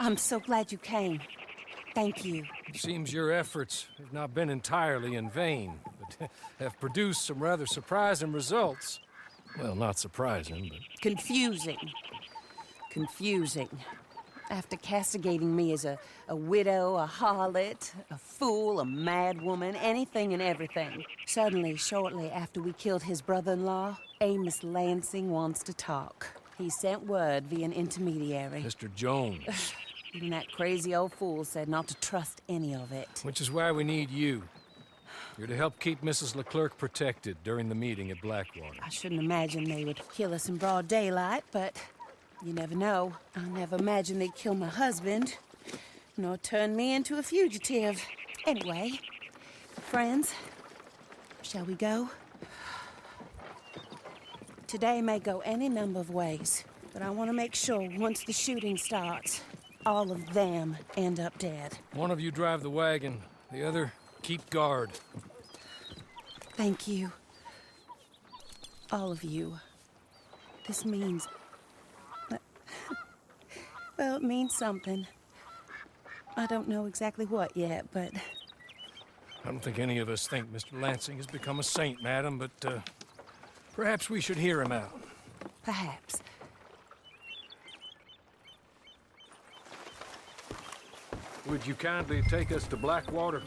I'm so glad you came. Thank you. Seems your efforts have not been entirely in vain, but have produced some rather surprising results. Well, not surprising, but... Confusing. Confusing. After castigating me as a widow, a harlot, a fool, a madwoman, anything and everything. Suddenly, shortly after we killed his brother-in-law, Amos Lansing wants to talk. He sent word via an intermediary. Mr. Jones. Even that crazy old fool said not to trust any of it. Which is why we need you. You're to help keep Mrs. Leclerc protected during the meeting at Blackwater. I shouldn't imagine they would kill us in broad daylight, but you never know. I never imagined they'd kill my husband, nor turn me into a fugitive. Anyway, friends, shall we go? Today may go any number of ways, but I want to make sure once the shooting starts, all of them end up dead. One of you drive the wagon, the other keep guard. Thank you. All of you. This means... well, it means something. I don't know exactly what yet, but... I don't think any of us think Mr. Lansing has become a saint, madam, but perhaps we should hear him out. perhaps. Would you kindly take us to Blackwater?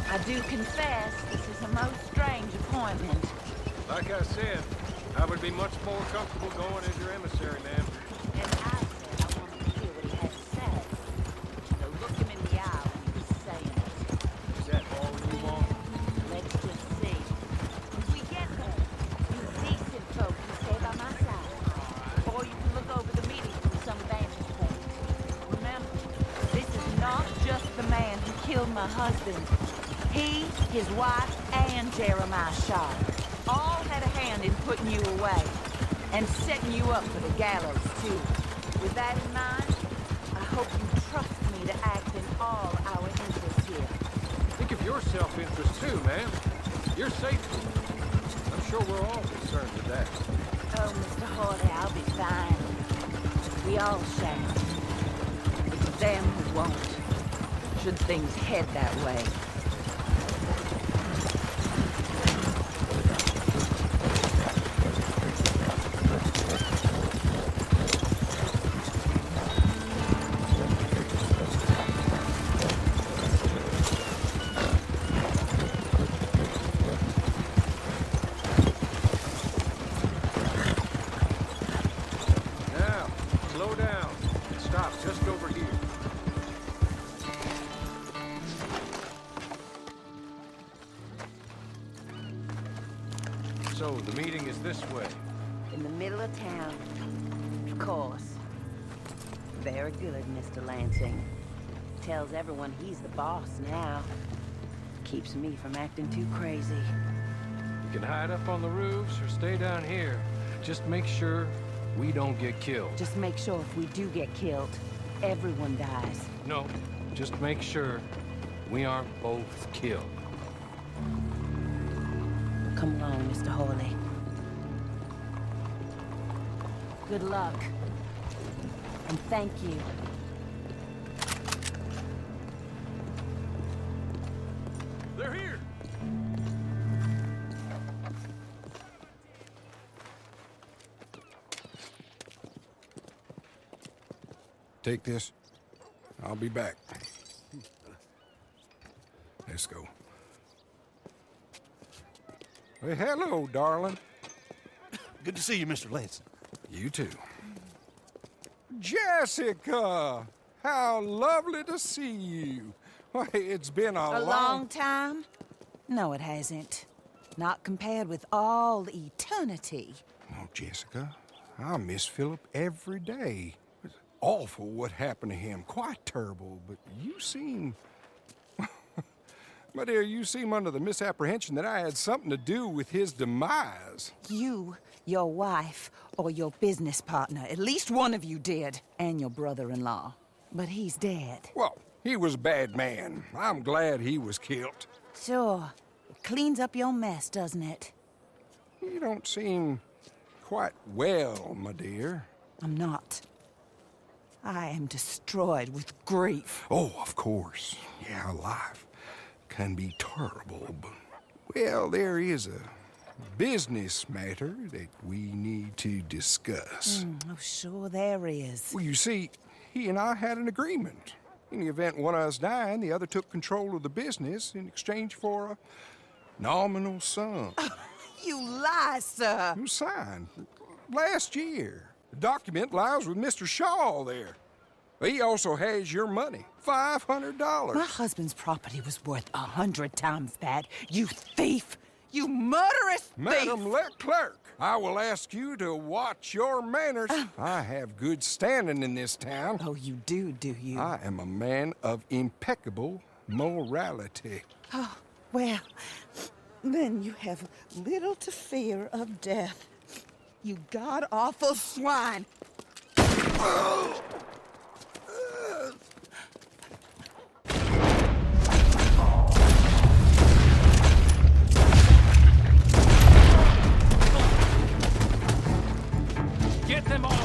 I do confess, this is a most strange appointment. Like I said, I would be much more comfortable going as your emissary, ma'am. And I said I wanted to hear what he had to say. So look him in the eye when he was saying it. Is that all you want? Let's just see. When we get there, you decent folk can stay by my side. Or you can look over the meeting from some vantage point. Remember, this is not just the man who killed my husband. He, his wife, and Jeremiah Shaw all had a hand in putting you away. And setting you up for the gallows, too. With that in mind, I hope you trust me to act in all our interests here. Think of your self-interest too, ma'am. Your safety. I'm sure we're all concerned with that. Oh, Mr. Hawley, I'll be fine. We all shall. It's them who won't, should things head that way. So, the meeting is this way. In the middle of town. Of course. Very good, Mr. Lansing. Tells everyone he's the boss now. Keeps me from acting too crazy. You can hide up on the roofs or stay down here. Just make sure we don't get killed. Just make sure if we do get killed, everyone dies. No, just make sure we aren't both killed. Come along, Mr. Hawley. Good luck. And thank you. They're here! Take this. I'll be back. Let's go. Well, hello, darling. Good to see you, Mr. Lansing. You too. Jessica! How lovely to see you. Why, it's been A long time? No, it hasn't. Not compared with all eternity. Oh, Jessica, I miss Philip every day. It's awful what happened to him. Quite terrible, but you seem... My dear, you seem under the misapprehension that I had something to do with his demise. You, your wife, or your business partner, at least one of you did, and your brother-in-law. But he's dead. Well, he was a bad man. I'm glad he was killed. Sure. cleans up your mess, doesn't it? You don't seem quite well, my dear. I'm not. I am destroyed with grief. Oh, of course. Yeah, life can be terrible, but... Well, there is a business matter that we need to discuss. Oh, sure there is. Well, you see, he and I had an agreement. In the event one of us died, the other took control of the business in exchange for a nominal sum. You lie, sir. It was signed last year. The document lies with Mr. Shaw there. He also has your money, $500. My husband's property was worth 100 times that. You thief! You murderous thief! Madam Leclerc, I will ask you to watch your manners. I have good standing in this town. Oh, you do you? I am a man of impeccable morality. Oh, well, then you have little to fear of death. You god-awful swine! Get them all!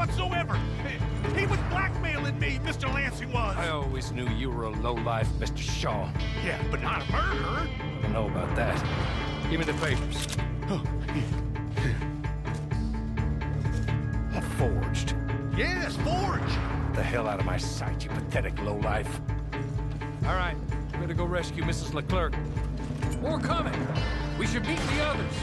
whatsoever. He was blackmailing me, Mr. Lansing was. I always knew you were a lowlife, Mr. Shaw. Yeah, but not a murderer. I don't know about that. Give me the papers. Oh, Forged. yes, forged. Get the hell out of my sight, you pathetic lowlife. All right, better go rescue Mrs. Leclerc. More coming. We should meet the others.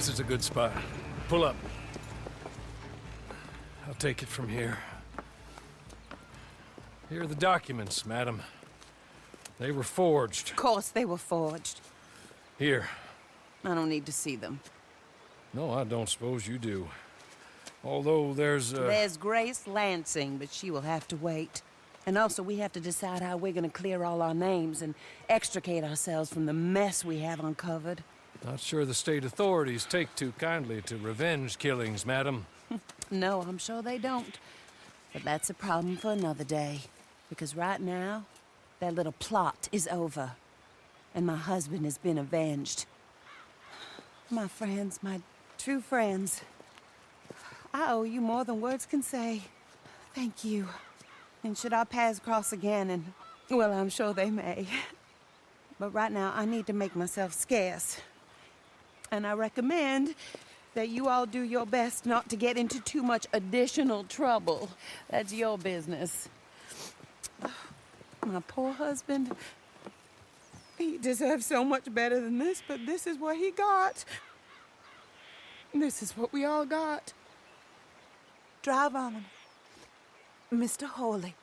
This is a good spot. Pull up. I'll take it from here. Here are the documents, madam. They were forged. Of course they were forged. Here. I don't need to see them. No, I don't suppose you do. Although there's There's Grace Lansing, but she will have to wait. And also, we have to decide how we're gonna clear all our names and extricate ourselves from the mess we have uncovered. Not sure the state authorities take too kindly to revenge killings, madam. No, I'm sure they don't. But that's a problem for another day. Because right now, that little plot is over. And my husband has been avenged. My friends, my true friends. I owe you more than words can say. Thank you. And should our paths cross again, and, well, I'm sure they may. But right now, I need to make myself scarce. And I recommend that you all do your best not to get into too much additional trouble. That's your business. My poor husband. He deserves so much better than this, but this is what he got. This is what we all got. Drive on, Mr. Hawley.